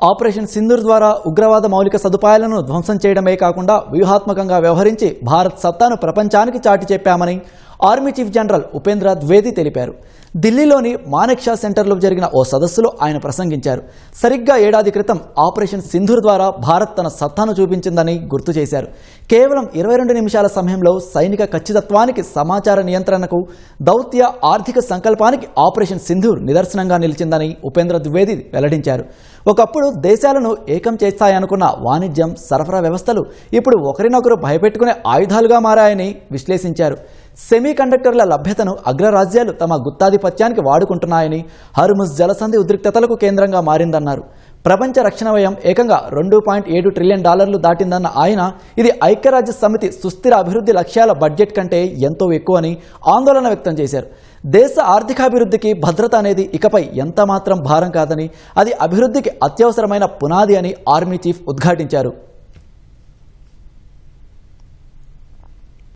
Operation Sindoor ద్వారా ఉగ్రవాద మౌలిక సదుపాయాలను ధ్వంసం చేయడమే కాకుండా వ్యూహాత్మకంగా వ్యవహరించి భారత్ సత్తాను ప్రపంచానికి చాటి చెప్పామని army chief general Upendra Dwivedi తెలిపారు. ఢిల్లీలోని మానెక్షా సెంటర్లో జరిగిన ఓ సదస్సులో ఆయన ప్రసంగించారు. సరిగ్గా ఏడాది క్రితం ఆపరేషన్ సింధూర్ ద్వారా భారత్ తన సత్తాను చూపించిందని గుర్తు చేశారు. కేవలం 22 నిమిషాల సమయంలో సైనిక ఖచ్చితత్వానికి, సమాచార నియంత్రణకు, దౌత్య ఆర్థిక సంకల్పానికి ఆపరేషన్ సింధూర్ నిదర్శనంగా నిలిచిందని ఉపేంద్ర ద్వివేది వెల్లడించారు. ఒకప్పుడు దేశాలను ఏకం చేస్తాయనుకున్న వాణిజ్యం, సరఫరా వ్యవస్థలు ఇప్పుడు ఒకరినొకరు భయపెట్టుకునే ఆయుధాలుగా మారాయని విశ్లేషించారు. సెమీ కండక్టర్ల లభ్యతను అగ్రరాజ్యాలు తమ గుత్తాధిపత్యానికి వాడుకుంటున్నాయని, హర్ముజ్ జలసంధి ఉద్రిక్తతలకు కేంద్రంగా మారిందన్నారు. ప్రపంచ రక్షణ వ్యయం ఏకంగా $2.7 ట్రిలియన్ దాటిందన్న ఆయన ఇది ఐక్యరాజ్య సమితి సుస్థిర అభివృద్ధి లక్ష్యాల బడ్జెట్ కంటే ఎంతో ఎక్కువని ఆందోళన వ్యక్తం చేశారు. దేశ ఆర్థికాభివృద్ధికి భద్రత అనేది ఇకపై ఎంత మాత్రం భారం కాదని, అది అభివృద్ధికి అత్యవసరమైన పునాది అని ఆర్మీ చీఫ్ ఉద్ఘాటించారు.